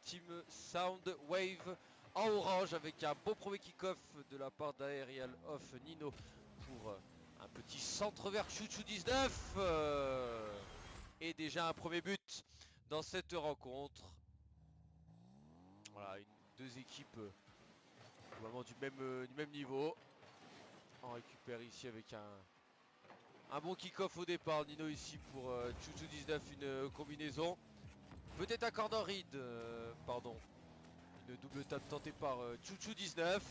Team Soundwave en orange avec un beau premier kick-off de la part d'Aerial of Nino pour un petit centre vers Chouchou 19 et déjà un premier but dans cette rencontre. Voilà, deux équipes vraiment du même niveau. On récupère ici avec un bon kick-off au départ. Nino ici pour Chouchou 19, une combinaison. Peut-être un corner read, pardon. Une double tape tentée par Chouchou 19.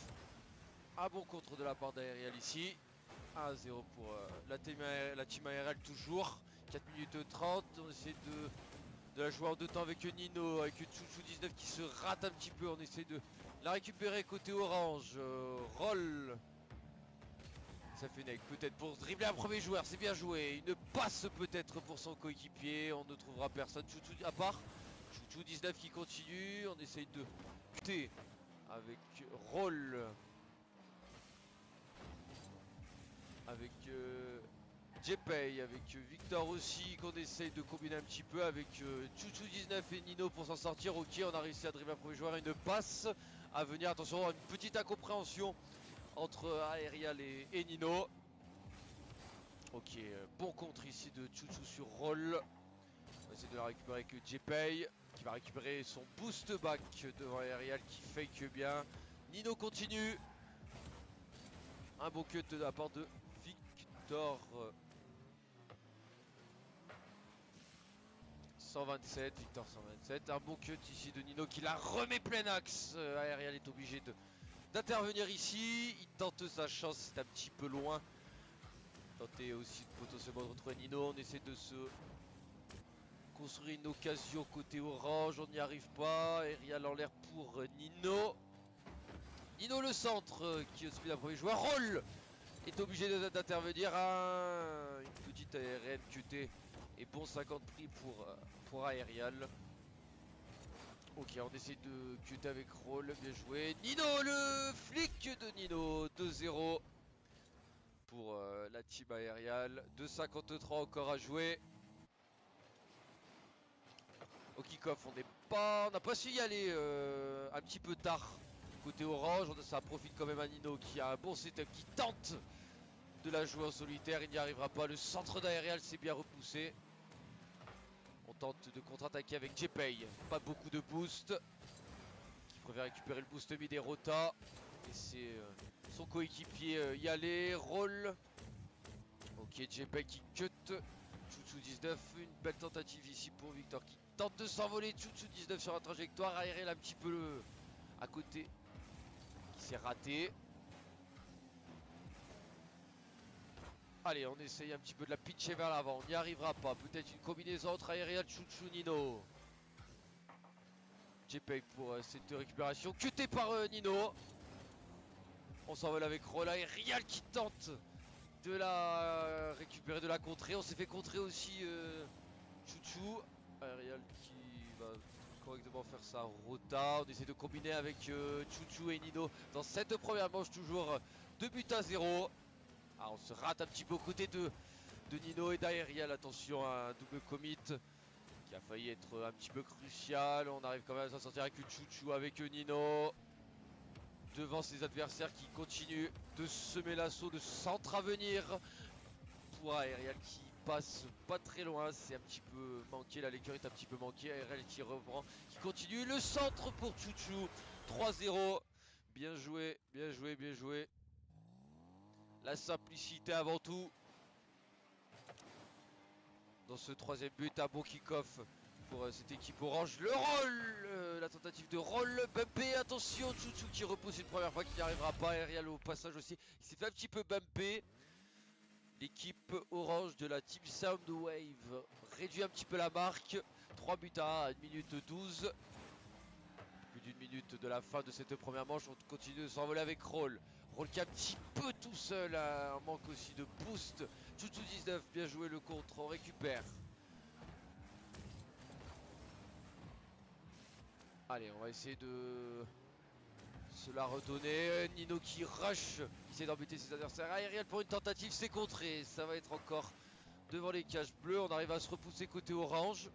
Un bon contre de la part d'Aerial ici. 1-0 pour la team ARL toujours. 4 minutes 30. On essaie de la jouer en deux temps avec Nino, avec Chouchou 19 qui se rate un petit peu. On essaie de la récupérer côté orange. Roll. Ça fait nec peut-être pour dribbler un premier joueur, c'est bien joué. Une passe peut-être pour son coéquipier, on ne trouvera personne. Chouchou à part. Chouchou 19 qui continue, on essaye de cuter avec Roll. Avec Jepay, avec Victor aussi qu'on essaye de combiner un petit peu avec Chouchou 19 et Nino pour s'en sortir. Ok, on a réussi à dribbler un premier joueur, une passe à venir. Attention, une petite incompréhension entre Aerial et Nino. Ok, bon contre ici de Chouchou sur Roll. On va essayer de la récupérer avec Jepay qui va récupérer son boost back devant Aerial qui fake bien. Nino continue. Un beau cut de la part de Victor. 127, Victor 127. Un bon cut ici de Nino qui la remet plein axe. Aerial est obligé d'intervenir ici. Il tente sa chance, c'est un petit peu loin. Tenter aussi de potentiellement de retrouver Nino. On essaie de se construire une occasion côté orange. On n'y arrive pas. Aerial en l'air pour Nino. Nino le centre qui est la premier joueur. Roll est obligé d'intervenir. Une petite ARN QT. Et bon 50 prix pour Aerial. Ok, on essaie de cuter avec Roll. Bien joué. Nino, le flic de Nino. 2-0 pour la team Aerial. 2,53 encore à jouer. Au kick-off, on n'a pas su y aller un petit peu tard. Côté orange, ça profite quand même à Nino qui a un bon setup, qui tente de la jouer en solitaire. Il n'y arrivera pas. Le centre d'Aerial s'est bien repoussé. On tente de contre-attaquer avec Jepay. Pas beaucoup de boost. Qui préfère récupérer le boost mid et Rota. Et c'est son coéquipier y aller. Roll. Ok, Jepay qui cut. Chouchou 19. Une belle tentative ici pour Victor qui tente de s'envoler. Chouchou 19 sur la trajectoire. Aerial un petit peu à côté. Qui s'est raté. Allez, on essaye un petit peu de la pitcher vers l'avant. On n'y arrivera pas. Peut-être une combinaison entre Aerial, Chouchou, Nino. Jepay pour cette récupération. Cuté par Nino. On s'envole avec Roll. Aerial qui tente de la récupérer, de la contrer. On s'est fait contrer aussi Chouchou. Aerial qui va correctement faire sa rota. On essaie de combiner avec Chouchou et Nino dans cette première manche. Toujours 2-0. Ah, on se rate un petit peu aux côtés de Nino et d'Aerial. Attention à un double commit qui a failli être un petit peu crucial. On arrive quand même à s'en sortir avec Chouchou, avec Nino. Devant ses adversaires qui continuent de semer l'assaut, de centre à venir. Pour Aerial qui passe pas très loin. C'est un petit peu manqué, la lecture est un petit peu manquée. Aerial qui reprend, qui continue. Le centre pour Chouchou. 3-0. Bien joué, bien joué, bien joué. La simplicité avant tout. Dans ce troisième but, un bon kick-off pour cette équipe orange. Le roll, la tentative de roll, bumpé, attention, Chouchou qui repousse une première fois, qui n'y arrivera pas. Aerial au passage aussi, il s'est fait un petit peu bumper. L'équipe orange de la team Soundwave réduit un petit peu la marque. 3 buts à 1 minute 12. Plus d'une minute de la fin de cette première manche, on continue de s'envoler avec Roll. Roll qui est un petit peu tout seul, un manque aussi de boost. Chouchou 19, bien joué le contre, on récupère. Allez, on va essayer de se la redonner. Nino qui rush, qui essaie d'embêter ses adversaires. Aerial pour une tentative, c'est contré. Ça va être encore devant les cages bleues. On arrive à se repousser côté orange.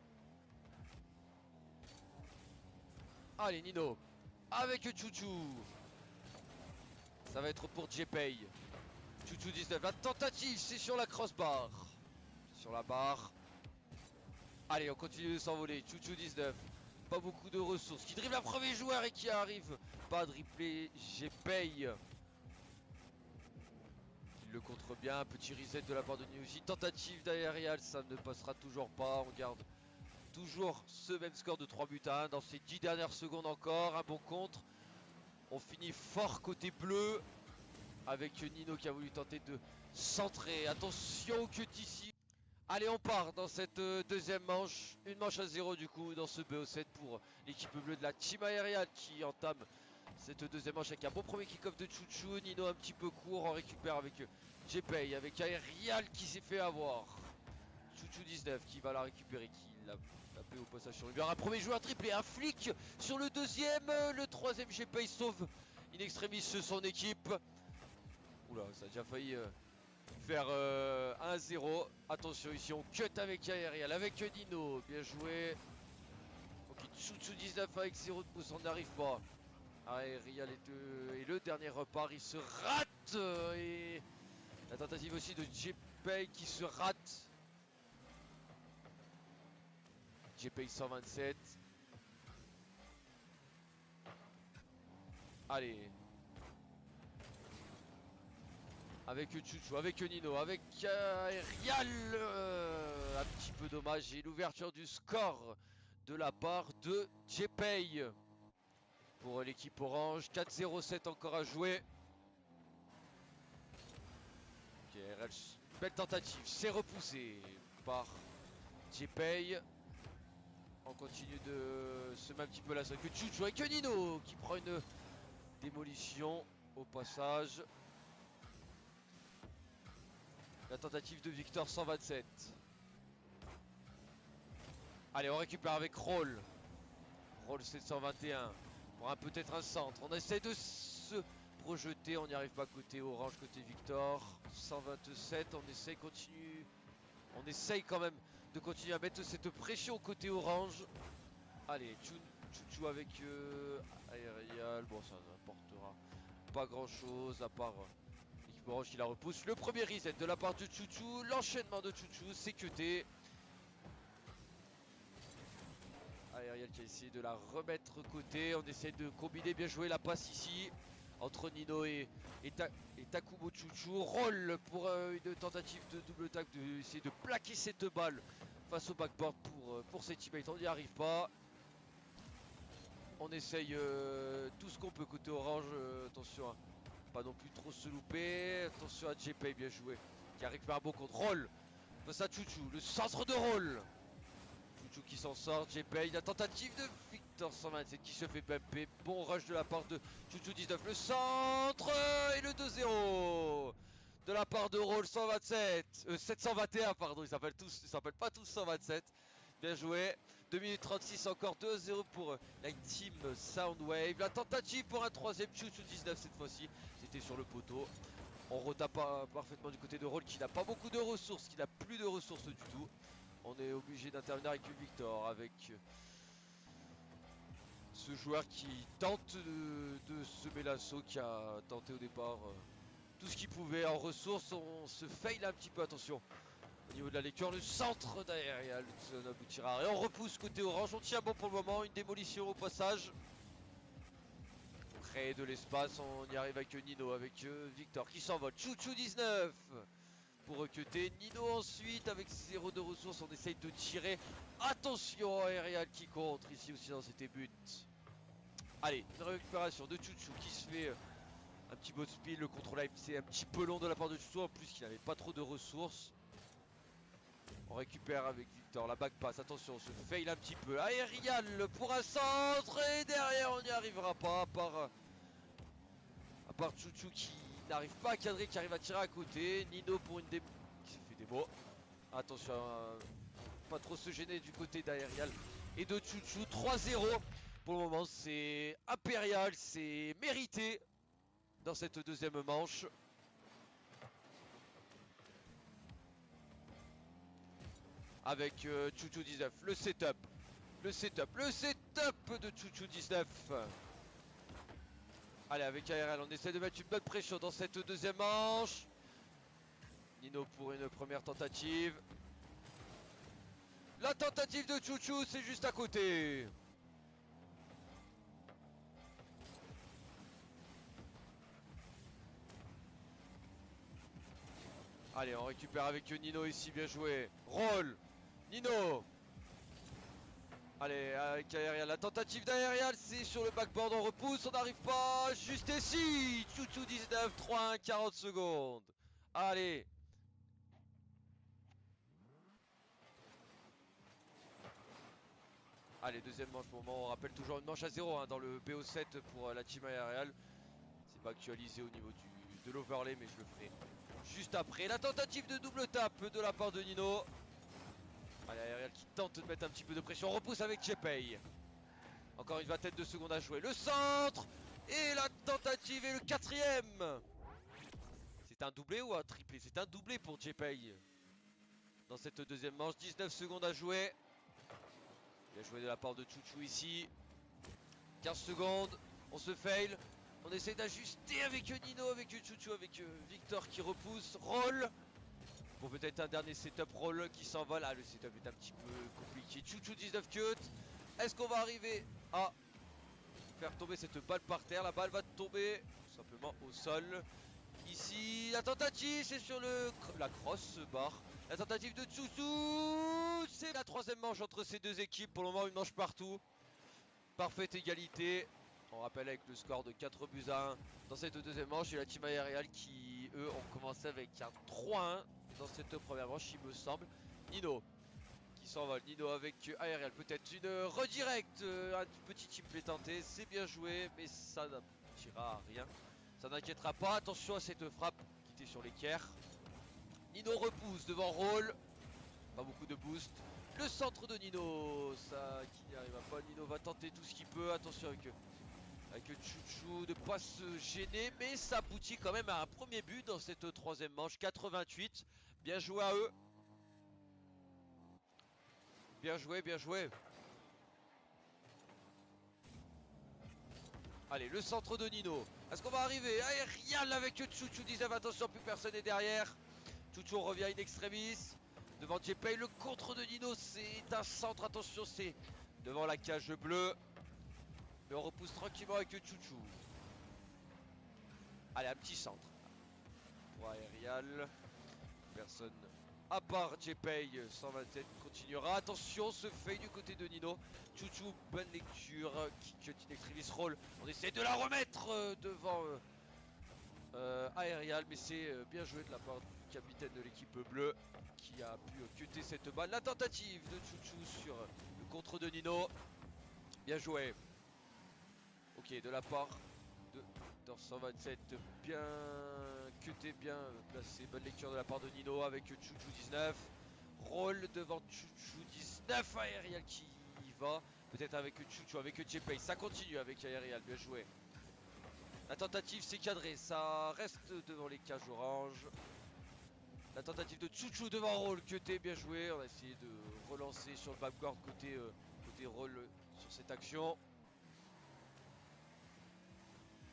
Allez Nino, avec Chouchou. Ça va être pour JPay. Chouchou 19, la tentative, c'est sur la crossbar. Sur la barre. Allez, on continue de s'envoler. Chouchou 19, pas beaucoup de ressources. Qui dribble un premier joueur et qui arrive pas à dribbler JPay. Il le contre bien, petit reset de la part de Niuji. Tentative d'aérial, ça ne passera toujours pas. On garde toujours ce même score de 3 buts à 1 dans ces 10 dernières secondes encore. Un bon contre. On finit fort côté bleu avec Nino qui a voulu tenter de centrer. Attention que ici. Allez, on part dans cette deuxième manche. Une manche à 0 du coup dans ce BO7 pour l'équipe bleue de la team aériale qui entame cette deuxième manche avec un bon premier kick-off de Chouchou. Nino un petit peu court, on récupère avec JPay, avec Aerial qui s'est fait avoir. Chouchou 19 qui va la récupérer, qui l'a tapé au passage sur le mur. Un premier joueur triplé, un flic sur le deuxième. Le troisième JPay sauve in extremis son équipe. Oula, ça a déjà failli faire 1-0. Attention ici, on cut avec Aerial, avec Nino. Bien joué. Ok, Chouchou 19 avec 0 de pouce, on n'arrive pas. Aerial et le dernier repart, il se rate. Et la tentative aussi de JPay qui se rate. JPay 127. Allez. Avec Chouchou, avec Nino, avec Aerial. Un petit peu dommage. Et l'ouverture du score de la part de JPay. Pour l'équipe orange. 4-0-7 encore à jouer. Ok, Aerial, belle tentative. C'est repoussé par JPay. On continue de semer un petit peu la zone. Que Chouchou avec Nino qui prend une démolition au passage. La tentative de Victor 127. Allez, on récupère avec Roll. Roll 721. Pour peut-être un centre. On essaie de se projeter. On n'y arrive pas côté orange, côté Victor. 127. On essaye quand même de continuer à mettre cette pression côté orange. Allez, Chouchou avec Aerial. Bon, ça n'apportera pas grand chose à part l'équipe orange qui la repousse. Le premier reset de la part de Chouchou. L'enchaînement de Chouchou, c'est cuté. Aerial qui a essayé de la remettre côté. On essaie de combiner, bien joué la passe ici entre Nino et Takubo Chouchou. Roll pour une tentative de double tac, de essayer de plaquer cette balle face au backboard pour ses teammates. On n'y arrive pas. On essaye tout ce qu'on peut côté orange. Attention à pas non plus trop se louper. Attention à JPay, bien joué, qui a récupéré un bon contre. Roll face à Chouchou, le centre de Roll. Chouchou qui s'en sort, JPay, la tentative de Victor 127 qui se fait bumper. Bon rush de la part de Chouchou 19, le centre et le 2-0 de la part de Roll 127, 721 pardon, ils s'appellent pas tous 127. Bien joué, 2 minutes 36 encore, 2-0 pour la team Soundwave. La tentative pour un troisième Chouchou 19 cette fois-ci, c'était sur le poteau. On retape parfaitement du côté de Roll qui n'a pas beaucoup de ressources, qui n'a plus de ressources du tout. On est obligé d'intervenir avec Victor, avec ce joueur qui tente de semer l'assaut, qui a tenté au départ tout ce qu'il pouvait en ressources. On se fail un petit peu, attention au niveau de la lecture, le centre d'aérial, ça n'aboutira. Et on repousse côté orange, on tient bon pour le moment, une démolition au passage. Créer de l'espace, on y arrive avec Nino, avec Victor qui s'envole. Chouchou 19 pour recruter. Nino ensuite avec 0 de ressources, on essaye de tirer. Attention, Aerial qui contre ici aussi dans cet but. Allez, une récupération de Chouchou qui se fait un petit bot speed. Le contrôle c'est un petit peu long de la part de Chouchou, en plus qu'il n'avait pas trop de ressources. On récupère avec Victor, la back pass, attention, on se fail un petit peu. Aerial pour un centre et derrière on n'y arrivera pas, à part Chouchou qui n'arrive pas à cadrer, qui arrive à tirer à côté. Nino pour une démo qui se fait démo. Attention à pas trop se gêner du côté d'Aerial et de Chouchou. 3-0 pour le moment, c'est impérial, c'est mérité dans cette deuxième manche. Avec Chouchou 19, le setup le setup de Chouchou 19. Allez, avec ARL, on essaie de mettre une bonne pression dans cette deuxième manche. Nino pour une première tentative. La tentative de Chouchou, c'est juste à côté. Allez, on récupère avec Nino ici, bien joué. Roll, Nino. Allez, avec Aerial, la tentative d'Aerial, c'est sur le backboard, on repousse, on n'arrive pas, juste ici. Chouchou 19, 3-1, 40 secondes. Allez. Allez, deuxième manche pour le moment, on rappelle toujours une manche à 0 hein, dans le BO7 pour la team Aerial. C'est pas actualisé au niveau de l'overlay, mais je le ferai juste après. La tentative de double tape de la part de Nino. Allez, Aerial qui tente de mettre un petit peu de pression, on repousse avec Jepay. Encore une vingtaine de secondes à jouer. Le centre et la tentative et le quatrième. C'est un doublé ou un triplé? C'est un doublé pour Jepay. Dans cette deuxième manche, 19 secondes à jouer. Bien joué de la part de Chouchou ici. 15 secondes, on se fail. On essaie d'ajuster avec Nino, avec Chouchou, avec Victor qui repousse. Roll. Pour peut-être un dernier setup roll qui s'envole. Ah, le setup est un petit peu compliqué. Chouchou 19 cut. Est-ce qu'on va arriver à faire tomber cette balle par terre? La balle va tomber tout simplement au sol. Ici, la tentative, c'est sur la crossbar. La tentative de Chouchou. C'est la troisième manche entre ces deux équipes. Pour le moment, une manche partout. Parfaite égalité. On rappelle avec le score de 4 buts à 1 dans cette deuxième manche. Et la team aériale qui, eux, ont commencé avec un 3-1 dans cette première manche, il me semble. Nino qui s'envole. Nino avec aérial. Peut-être une redirect. Un petit teamplay tenté. C'est bien joué, mais ça n'aboutira à rien. Ça n'inquiétera pas. Attention à cette frappe qui était sur l'équerre. Nino repousse devant Roll. Pas beaucoup de boost. Le centre de Nino, ça qui n'y arrive pas. Nino va tenter tout ce qu'il peut. Attention avec Chouchou de ne pas se gêner. Mais ça aboutit quand même à un premier but dans cette troisième manche. 88. Bien joué à eux. Bien joué, bien joué. Allez, le centre de Nino. Est-ce qu'on va arriver? Aérial avec Chouchou 19. Attention, plus personne n'est derrière. Chouchou revient in extremis. Devant Jepay, le contre de Nino, c'est un centre, attention, c'est devant la cage bleue. Mais on repousse tranquillement avec Chouchou. Allez, un petit centre. Pour Aerial. Personne à part Jepay, 127 continuera. Attention, se fait du côté de Nino. Chouchou, bonne lecture. Kick in extremis roll. On essaie de la remettre devant Aerial, mais c'est bien joué de la part du capitaine de l'équipe bleue qui a pu cutter cette balle. La tentative de Chouchou sur le contre de Nino. Bien joué. Ok, de la part de Dor 127. Bien cuté, bien placé. Bonne lecture de la part de Nino avec Chouchou 19. Roll devant Chouchou 19. Aerial qui y va. Peut-être avec Chouchou, avec Jepay. Ça continue avec Aerial. Bien joué. La tentative c'est cadré, ça reste devant les cages orange. La tentative de Chouchou devant Roll, cuté, bien joué. On a essayé de relancer sur le backboard côté Roll sur cette action.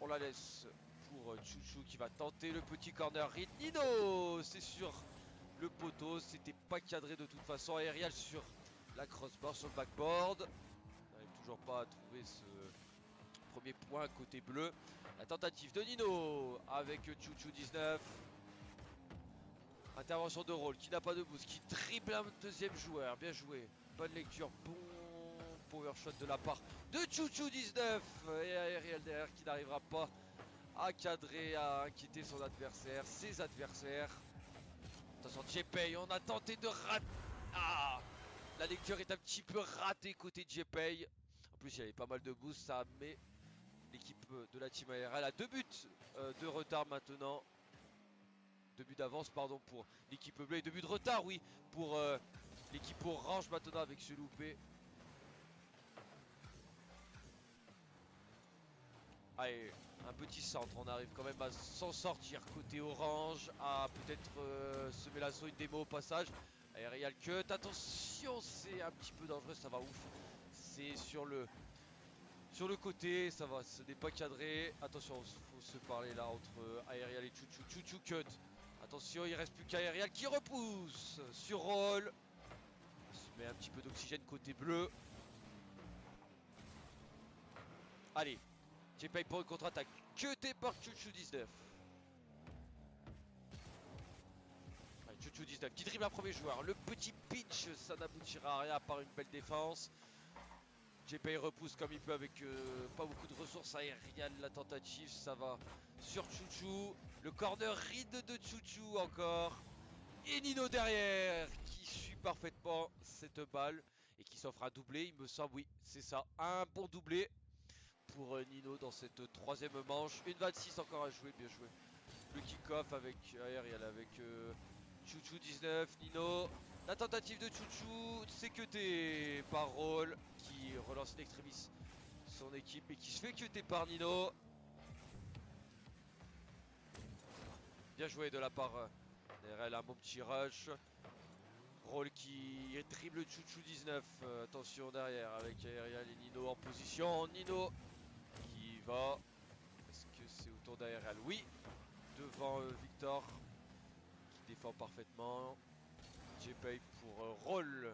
On la laisse pour Chouchou qui va tenter le petit corner hit. Nino, c'est sur le poteau, c'était pas cadré de toute façon. Aerial sur la crossbar sur le backboard. On n'arrive toujours pas à trouver ce premier point côté bleu. La tentative de Nino avec Chouchou 19. Intervention de Roll qui n'a pas de boost, qui dribble un deuxième joueur. Bien joué. Bonne lecture. Bon power shot de la part de Chouchou 19. Et Aerial derrière qui n'arrivera pas à cadrer, à inquiéter son adversaire, ses adversaires. Attention, Jepay, on a tenté de rater. Ah, la lecture est un petit peu ratée côté Jepay. En plus, il y avait pas mal de boost, ça met l'équipe de la team ARL a 2 buts de retard maintenant. 2 buts d'avance, pardon, pour l'équipe bleue. Et 2 buts de retard, oui, pour l'équipe orange maintenant avec ce loupé. Allez, un petit centre. On arrive quand même à s'en sortir côté orange. À peut-être semer la zone démo au passage. Aerial cut. Attention, c'est un petit peu dangereux. Ça va ouf. C'est sur le côté, ça va, ce n'est pas cadré. Attention, faut se parler là entre Aerial et Chouchou. Chouchou cut. Attention, il reste plus qu'Aerial qui repousse sur Roll. On se met un petit peu d'oxygène côté bleu. Allez, J-Pay pour une contre-attaque. Cuté par Chouchou 19. Allez, Chouchou 19 qui dribble un premier joueur. Le petit pitch, ça n'aboutira à rien à part une belle défense. J-Pay repousse comme il peut avec pas beaucoup de ressources aériennes. La tentative, ça va sur Chouchou. Le corner ride de Chouchou encore. Et Nino derrière qui suit parfaitement cette balle et qui s'offre un doublé. Il me semble, oui, c'est ça. Un bon doublé pour Nino dans cette troisième manche. 1,26 encore à jouer, bien joué. Le kick-off avec aérial avec Chouchou 19, Nino. La tentative de Chouchou, c'est cuté par Roll qui relance in extremis son équipe et qui se fait cuter par Nino. Bien joué de la part d'RL, un bon petit rush. Roll qui dribble Chouchou 19. Attention derrière avec Aerial et Nino en position. Nino qui va. Est-ce que c'est autour d'Aerial? Oui. Devant Victor qui défend parfaitement. J-Pay pour Roll.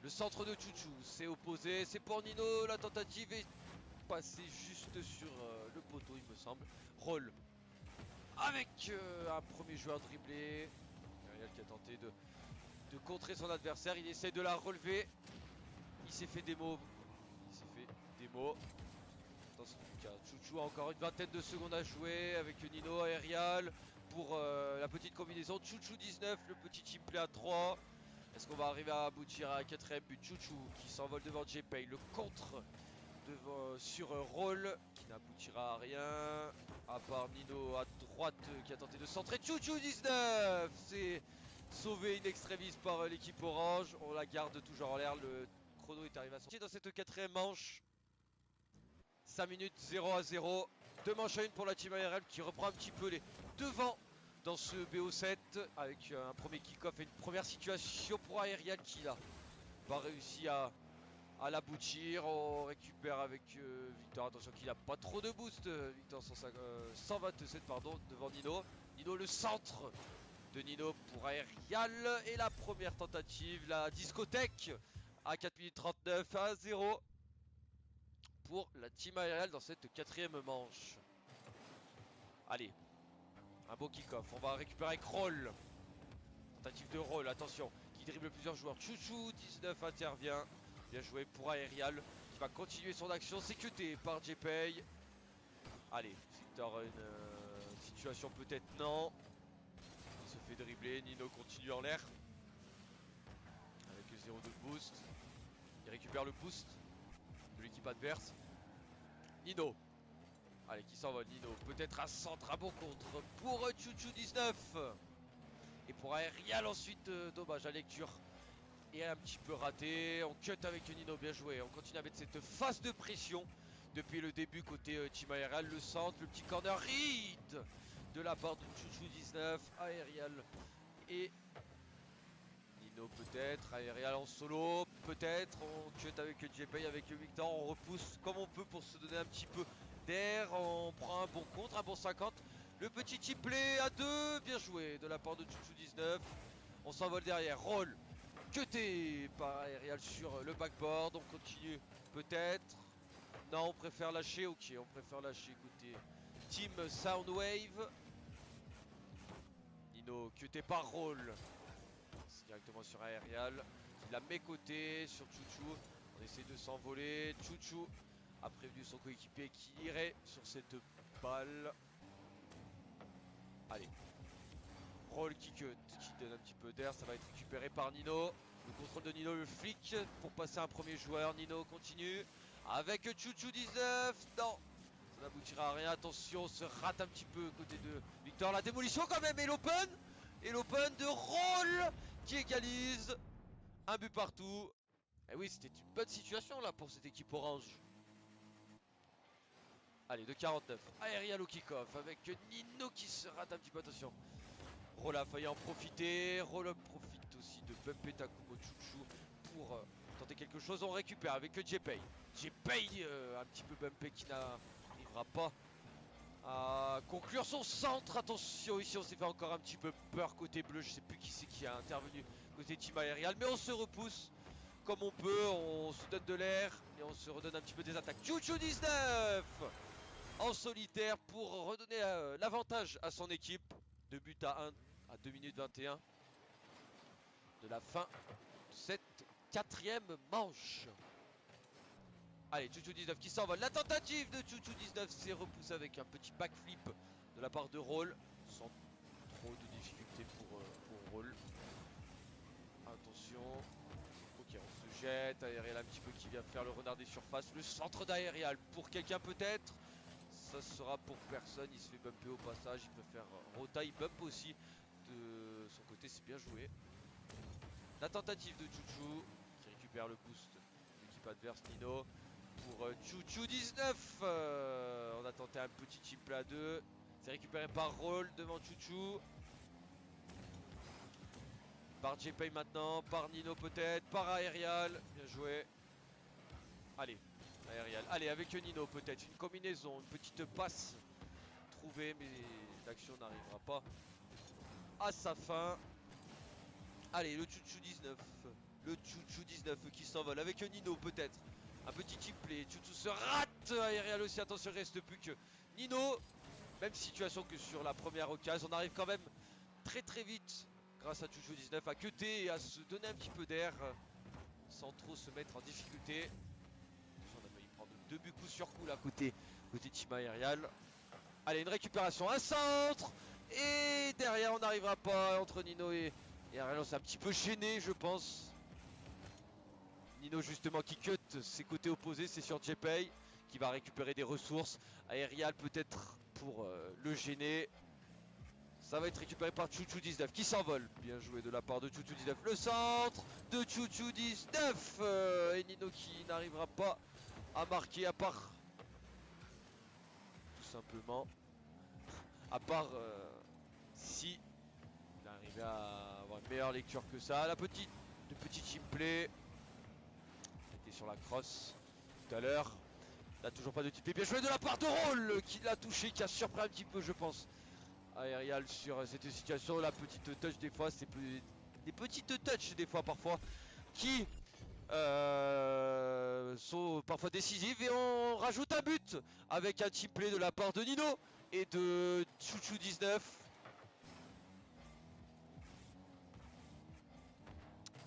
Le centre de Chouchou, c'est opposé. C'est pour Nino. La tentative est passée juste sur le poteau, il me semble. Roll. Avec un premier joueur dribblé. Aerial qui a tenté de contrer son adversaire. Il essaie de la relever. Il s'est fait démo. Attention, Chouchou a encore une vingtaine de secondes à jouer avec Nino aérial pour la petite combinaison. Chouchou 19, le petit team play à 3. Est-ce qu'on va arriver à aboutir à un quatrième but? Chouchou qui s'envole devant J-Pay. Le contre sur Roll qui n'aboutira à rien. À part Nino à droite qui a tenté de centrer. Chouchou 19, c'est sauvé in extremis par l'équipe orange. On la garde toujours en l'air. Le chrono est arrivé à sortir dans cette quatrième manche. 5 minutes 0-0. 2 manches à 1 pour la team ARL qui reprend un petit peu les devants dans ce BO7 avec un premier kick-off et une première situation pour Aerial qui n'a pas réussi à l'aboutir. On récupère avec Victor. Attention qu'il n'a pas trop de boost. Victor 127 pardon, devant Nino. Nino le centre de Nino pour Aerial. Et la première tentative, la discothèque à 4 minutes 39 à 0 pour la team aériale dans cette quatrième manche. Allez, un beau kick-off. On va récupérer avec Roll. Tentative de Roll, attention, qui dribble plusieurs joueurs. Chouchou 19 intervient. Bien joué pour Aerial qui va continuer son action. C'est cuté par J-Pay. Allez, Victor, une situation peut-être non. Il se fait dribbler. Nino continue en l'air. Avec 0 de boost. Il récupère le boost de l'équipe adverse. Nino. Allez, qui s'envole, Nino. Peut-être un centre, un bon contre pour Chouchou 19. Et pour Aerial ensuite, dommage, la lecture est un petit peu ratée. On cut avec Nino, bien joué. On continue avec cette phase de pression depuis le début côté team Aerial. Le centre, le petit corner hit de la part de Chouchou 19. Aerial et Nino peut-être. Aerial en solo, peut-être. On cut avec J-Pay, avec Victor. On repousse comme on peut pour se donner un petit peu d'air. On prend un bon contre, un bon 50. Le petit tip play à 2, bien joué de la part de Chouchou 19. On s'envole derrière, Roll, cuté par Aerial sur le backboard. On continue peut-être. Non, on préfère lâcher, ok, on préfère lâcher côté Team Soundwave. Nino cuté par Roll. C'est directement sur Aerial. Il la met côté sur Chouchou. On essaie de s'envoler. Chouchou a prévenu son coéquipier qui irait sur cette balle. Allez. Roll qui donne un petit peu d'air. Ça va être récupéré par Nino. Le contrôle de Nino, le flic pour passer un premier joueur. Nino continue avec Chouchou 19. Non, ça n'aboutira à rien. Attention, on se rate un petit peu côté de Victor. La démolition quand même. Et l'open de Roll qui égalise. Un but partout. Et oui, c'était une bonne situation là pour cette équipe orange. Allez, de 49. Aerial au kick-off avec Nino qui se rate un petit peu. Attention. Roll a failli en profiter. Roll profite aussi de bumper Takumo Chuchu pour tenter quelque chose. On récupère avec J-Pay. J-Pay un petit peu bumpé qui n'arrivera pas à conclure son centre. Attention, ici on s'est fait encore un petit peu peur côté bleu. Je sais plus qui c'est qui a intervenu côté Team Aerial, mais on se repousse comme on peut. On se donne de l'air et on se redonne un petit peu des attaques. Chuchu 19 en solitaire pour redonner l'avantage à son équipe. 2 buts à 1 à 2 minutes 21 de la fin de cette 4e manche. Allez, Chuchu 19 qui s'envole. La tentative de Chuchu 19 s'est repoussée avec un petit backflip de la part de Roll. Sans trop de difficultés pour Roll. Attention. Ok, on se jette. Aerial un petit peu qui vient faire le renard des surfaces. Le centre d'Aerial pour quelqu'un peut-être. Ça sera pour personne. Il se fait bumper au passage. Il peut faire rota. Il bump aussi de son côté. C'est bien joué. La tentative de Chuchu qui récupère le boost de l'équipe adverse Nino. Pour Chuchu 19 on a tenté un petit chip à 2. C'est récupéré par Roll devant Chuchu. Par J-Pay maintenant, par Nino peut-être, par Aerial. Bien joué. Allez, Aerial. Allez, avec Nino peut-être. Une combinaison, une petite passe trouvée, mais l'action n'arrivera pas à sa fin. Allez, le Chuchu 19. Le Chuchu 19 qui s'envole avec Nino peut-être. Un petit chip play. Chuchu se rate. Aerial aussi, attention, il reste plus que Nino. Même situation que sur la première occasion. On arrive quand même très vite grâce à Chuchu 19 à cutter et à se donner un petit peu d'air sans trop se mettre en difficulté. On a failli prendre 2 buts coup sur coup là côté Team Aerial. Allez, une récupération, un centre. Et derrière on n'arrivera pas entre Nino et Aerial. On s'est un petit peu gêné je pense. Nino justement qui cut ses côtés opposés, c'est sur J-Pay qui va récupérer des ressources. Aerial peut-être pour le gêner. Ça va être récupéré par Chuchu 19 qui s'envole. Bien joué de la part de Chuchu 19. Le centre de Chuchu 19 et Nino qui n'arrivera pas à marquer à part tout simplement à part si il arrivait à avoir une meilleure lecture que ça. Le petit chip play. C'était sur la cross tout à l'heure. Là toujours pas de type. Bien joué de la part de Roll qui l'a touché, qui a surpris un petit peu je pense Aerial sur cette situation. La petite touch des fois, c'est des petites touches des fois parfois qui sont parfois décisives. Et on rajoute un but avec un team play de la part de Nino et de Chuchu 19.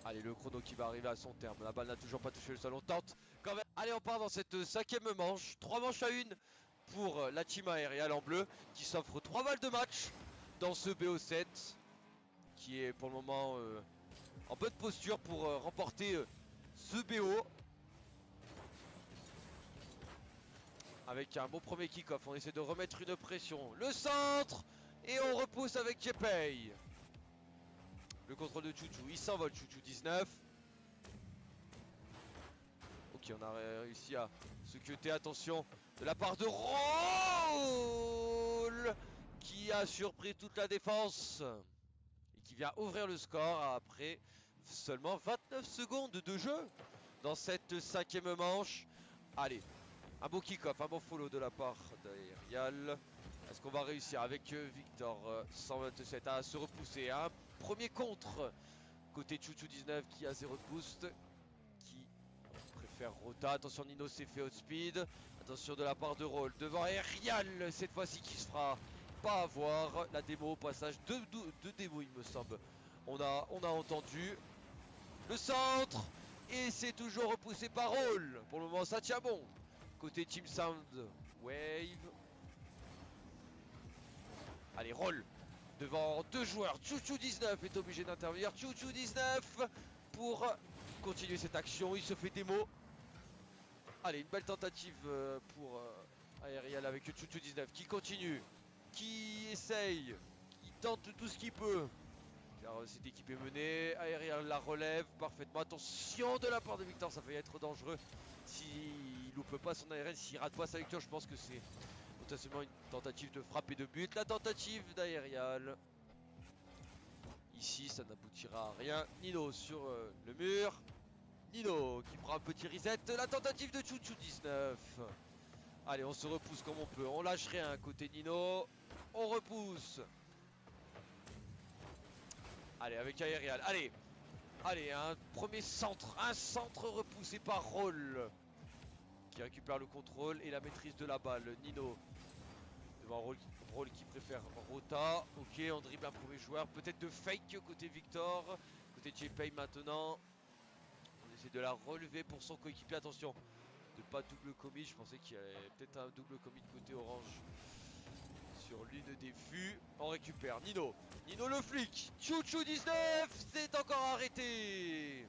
Allez, le chrono qui va arriver à son terme. La balle n'a toujours pas touché le sol. On tente quand même. Allez, on part dans cette 5e manche. 3 manches à 1 pour la team Aerial en bleu qui s'offre 3 balles de match dans ce BO7 qui est pour le moment en bonne posture pour remporter ce BO avec un bon premier kick-off. On essaie de remettre une pression. Le centre et on repousse avec J-Pay. Le contrôle de Chuchu, il s'envole Chuchu 19. Ok, on a réussi à se cuter, attention, de la part de Roll qui a surpris toute la défense et qui vient ouvrir le score après seulement 29 secondes de jeu dans cette 5e manche. Allez, un bon kick-off, un bon follow de la part d'Aerial. Est-ce qu'on va réussir avec Victor 127 à se repousser? Un premier contre côté Chuchu 19 qui a 0 de boost, qui préfère rota. Attention, Nino s'est fait outspeed. Attention de la part de Roll devant Aerial cette fois-ci qui se fera pas avoir. La démo au passage, deux démos il me semble. On a entendu le centre et c'est toujours repoussé par Roll. Pour le moment ça tient bon. Côté Team Sound Wave. Allez, Roll devant 2 joueurs. Chuchu 19 est obligé d'intervenir. Chuchu 19 pour continuer cette action. Il se fait démo. Allez, une belle tentative pour Aerial avec Chuchu 19 qui continue, qui essaye, qui tente tout ce qu'il peut. Car cette équipe est menée. Aerial la relève parfaitement. Attention de la part de Victor, ça va être dangereux. S'il loupe pas son ARL, s'il rate pas sa lecture, je pense que c'est potentiellement une tentative de frappe et de but. La tentative d'Aerial. Ici, ça n'aboutira à rien. Nino sur le mur. Nino qui prend un petit reset. La tentative de Chouchou 19. Allez, on se repousse comme on peut. On lâche rien côté Nino. On repousse. Allez, avec Aerial. Allez. Allez, un premier centre. Un centre repoussé par Roll. Qui récupère le contrôle et la maîtrise de la balle. Nino. Devant Roll qui préfère Rota. Ok, on dribble un premier joueur. Peut-être de fake côté Victor. Côté JPay maintenant. On essaie de la relever pour son coéquipier. Attention. De pas double commit. Je pensais qu'il y avait peut-être un double commit côté orange. Sur l'une des vues. On récupère Nino. Nino le flic. Chouchou 19. C'est encore arrêté.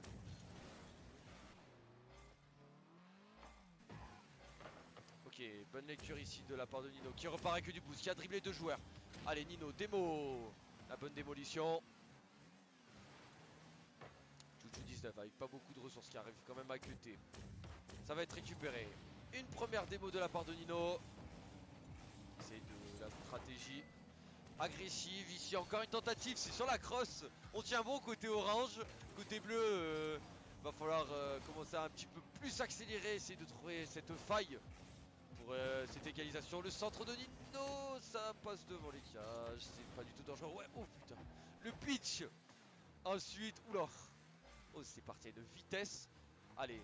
Ok, bonne lecture ici de la part de Nino. Qui repart avec du boost. Qui a dribblé 2 joueurs. Allez Nino, démo. La bonne démolition. Chouchou 19 avec pas beaucoup de ressources. Qui arrive quand même à cutter. Ça va être récupéré. Une première démo de la part de Nino. C'est de la stratégie agressive. Ici encore une tentative, c'est sur la crosse. On tient bon côté orange. Côté bleu, va falloir commencer à un petit peu plus accélérer. Essayer de trouver cette faille pour cette égalisation. Le centre de Nino, ça passe devant les cages. C'est pas du tout dangereux. Ouais, oh putain. Le pitch. Ensuite, oula. Oh, c'est parti de vitesse. Allez.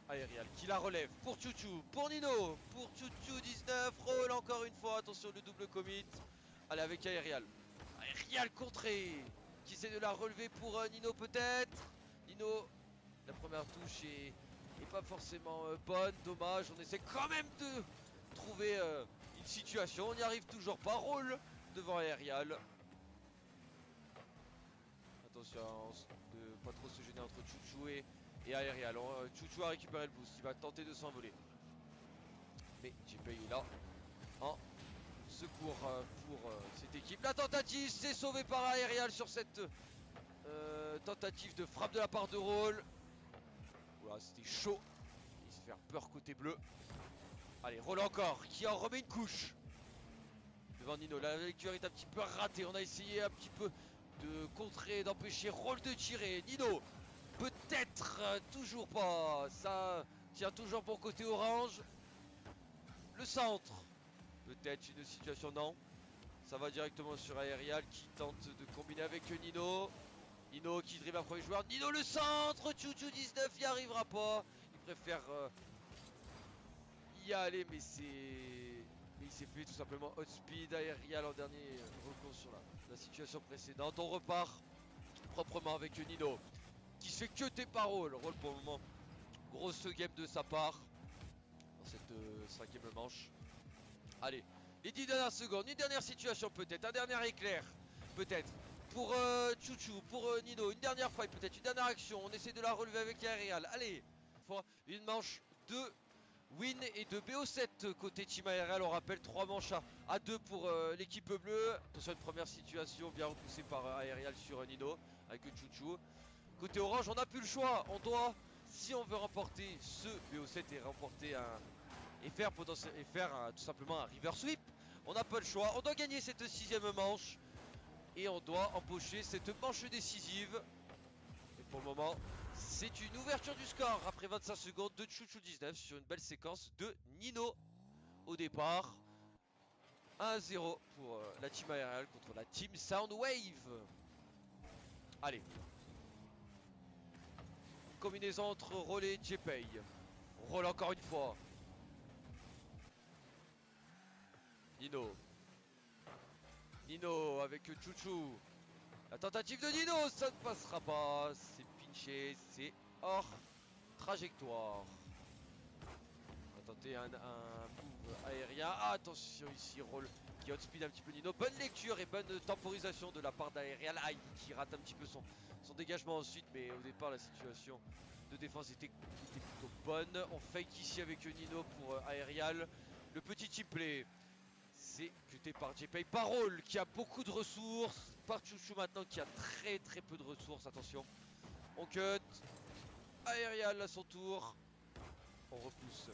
Aerial qui la relève pour Chouchou, pour Nino, pour Chouchou 19, Roll encore une fois, attention le double commit. Allez avec Aerial. Aerial contré, qui essaie de la relever pour Nino peut-être. Nino, la première touche est pas forcément bonne, dommage, on essaie quand même de trouver une situation, on n'y arrive toujours pas, Roll devant Aerial. Attention de pas trop se gêner entre Chouchou et Aerial. Chouchou a récupéré le boost, il va tenter de s'envoler. Mais JPay est là en secours pour cette équipe. La tentative, c'est sauvé par Aerial sur cette tentative de frappe de la part de Roll. Voilà, c'était chaud. Il se fait peur côté bleu. Allez, Roll encore, qui en remet une couche. Devant Nino, la lecture est un petit peu ratée. On a essayé un petit peu de contrer, d'empêcher Roll de tirer. Nino, peut-être, toujours pas. Ça tient toujours pour côté orange. Le centre, peut-être une situation, non. Ça va directement sur Aerial qui tente de combiner avec Nino. Nino qui dribble un premier joueur. Nino le centre, Chouchou 19 n'y arrivera pas. Il préfère y aller, mais il s'est fait tout simplement hot speed. Aerial en dernier recours sur la situation précédente. On repart proprement avec Nino qui se fait cutter par Roll. Roll pour le moment, grosse game de sa part dans cette 5ème manche. Allez, les 10 dernières secondes, une dernière situation peut-être, un dernier éclair peut-être pour Chouchou, pour Nino, une dernière faille peut-être, une dernière action. On essaie de la relever avec Aerial. Allez, une manche de win et de BO7 côté Team Aerial. On rappelle 3 manches à 2 pour l'équipe bleue. Attention, une première situation bien repoussée par Aerial sur Nino avec Chouchou. Côté orange, on n'a plus le choix. On doit, si on veut remporter ce BO7 et remporter et faire tout simplement un river sweep, on n'a pas le choix. On doit gagner cette 6ème manche et on doit empocher cette manche décisive. Et pour le moment, c'est une ouverture du score après 25 secondes de Chouchou 19 sur une belle séquence de Nino au départ. 1-0 pour la team Aerial contre la team Soundwave. Allez. Combinaison entre Roll et JPay. Roll encore une fois. Nino. Nino avec Chouchou. La tentative de Nino, ça ne passera pas. C'est pinché, c'est hors trajectoire. On va tenter un move aérien. Ah, attention ici, Roll qui outspeed un petit peu Nino. Bonne lecture et bonne temporisation de la part d'Aerial. Aïe, qui rate un petit peu son dégagement ensuite. Mais au départ, la situation de défense était plutôt bonne. On fake ici avec Nino pour Aerial. Le petit team play. C'est cuté par JPay, par Roll qui a beaucoup de ressources, par Chouchou maintenant qui a très peu de ressources, attention. On cut, Aerial à son tour, on repousse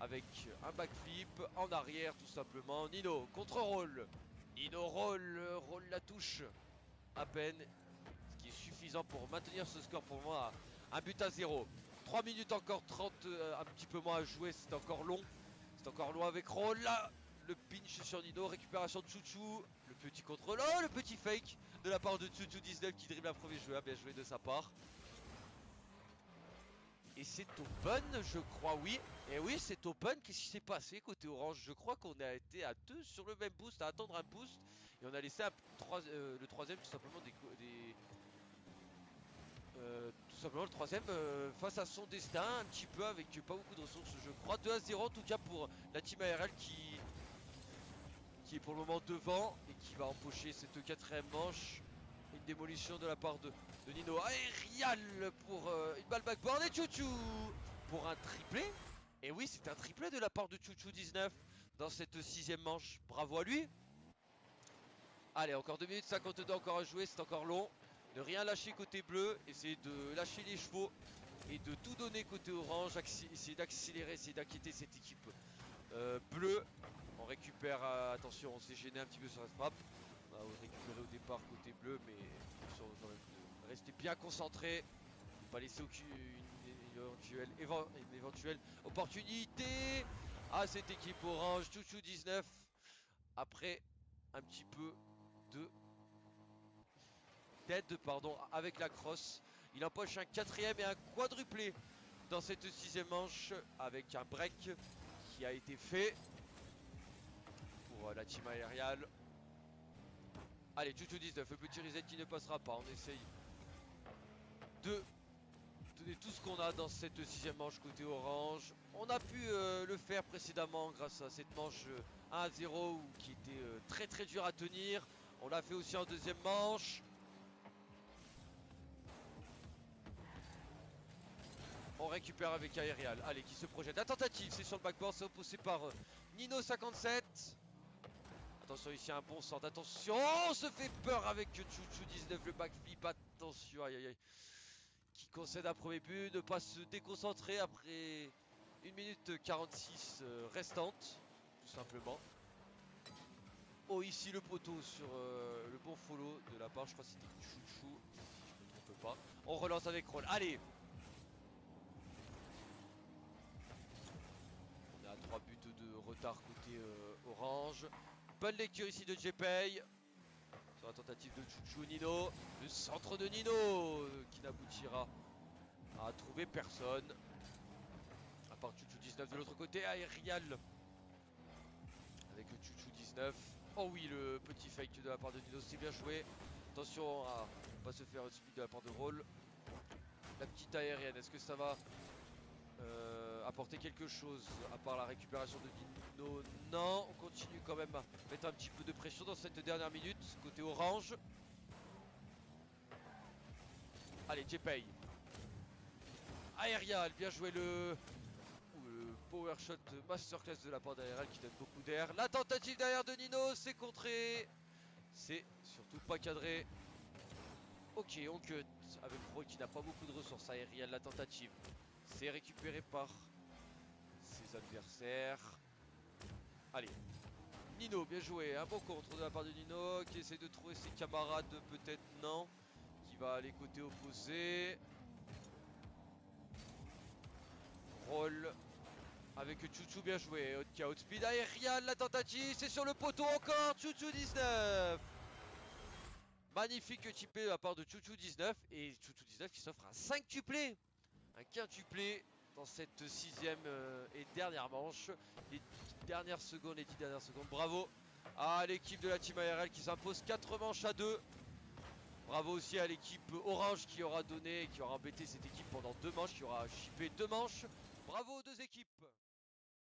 avec un backflip en arrière tout simplement. Nino contre Roll, Nino Roll la touche. à peine, ce qui est suffisant pour maintenir ce score pour le moment à 1-0. 3 minutes encore 30, un petit peu moins à jouer, c'est encore long. C'est encore loin avec Roll. Là, le pinch sur Nino, récupération de Chouchou. Le petit contrôle, oh le petit fake de la part de Chouchou19 qui dribble un premier joueur, bien joué de sa part. Et c'est open, je crois, oui. Et oui, c'est open. Qu'est-ce qui s'est passé côté orange? Je crois qu'on a été à deux sur le même boost, à attendre un boost. Et on a laissé le troisième tout simplement tout simplement le troisième face à son destin, un petit peu avec pas beaucoup de ressources, je crois. 2-0 en tout cas pour la team ARL qui est pour le moment devant et qui va empocher cette quatrième manche. Une démolition de la part de Nino. Aérial pour une balle backboard et Chouchou pour un triplé. Et oui, c'est un triplé de la part de Chouchou19 dans cette sixième manche. Bravo à lui. Allez, encore 2 minutes 52 encore à jouer, c'est encore long. Ne rien lâcher côté bleu, essayer de lâcher les chevaux et de tout donner côté orange, essayer d'accélérer, essayer d'inquiéter cette équipe bleue. On récupère, attention, on s'est gêné un petit peu sur la frappe. On a récupéré au départ côté bleu, mais attention quand même de rester bien concentré. Ne pas laisser aucune une éventuelle opportunité à cette équipe orange. Chouchou19 après un petit peu d'aide avec la crosse. Il empoche un quatrième et un quadruplé dans cette sixième manche avec un break qui a été fait pour la team aériale. Allez, Chouchou19, le petit reset qui ne passera pas. On essaye de donner tout ce qu'on a dans cette sixième manche côté orange. On a pu le faire précédemment grâce à cette manche 1-0 qui était très très dur à tenir. On l'a fait aussi en deuxième manche. On récupère avec Aérial. Allez, qui se projette. La tentative, c'est sur le backboard, c'est opposé par Nino57. Attention, ici un bon centre. Attention, on se fait peur avec Chouchou19, le backflip. Attention, aïe aïe aïe. Qui concède un premier but, ne pas se déconcentrer après 1 minute 46 restante, tout simplement. Oh, ici le poteau sur le bon follow de la part, je crois que c'était Chouchou, si je ne me trompe pas. On relance avec Roll. Allez! On est à 3 buts de retard côté orange. Bonne lecture ici de JPay. Sur la tentative de Chouchou Nino. Le centre de Nino qui n'aboutira à trouver personne. À part Chouchou19 de l'autre côté, Aérial. Avec le Chouchou19. Oh oui, le petit fake de la part de Nino, c'est bien joué. Attention à ne pas se faire speed de la part de Roll. La petite aérienne, est-ce que ça va apporter quelque chose à part la récupération de Nino? Non, on continue quand même à mettre un petit peu de pression dans cette dernière minute côté orange. Allez, Jepay. Aérial, bien joué le power shot masterclass de la part d'Aérial qui donne beaucoup d'air. La tentative derrière de Nino, c'est contré. C'est surtout pas cadré. Ok, on cut avec Roy qui n'a pas beaucoup de ressources. Aérial, la tentative. C'est récupéré par ses adversaires. Allez. Nino, bien joué. Un bon contre de la part de Nino qui essaie de trouver ses camarades. Peut-être non. Qui va aller côté opposé. Roll. Avec Chouchou, bien joué. Outspeed aérial, la tentative. C'est sur le poteau encore. Chouchou19. Magnifique typé de la part de Chouchou19. Et Chouchou19 qui s'offre un 5-tuplé. Un quintuplé dans cette sixième et dernière manche. Les 10 dernières secondes, bravo à l'équipe de la team ARL qui s'impose 4 manches à 2. Bravo aussi à l'équipe orange qui aura donné, qui aura embêté cette équipe pendant 2 manches, qui aura chippé 2 manches. Bravo aux deux équipes.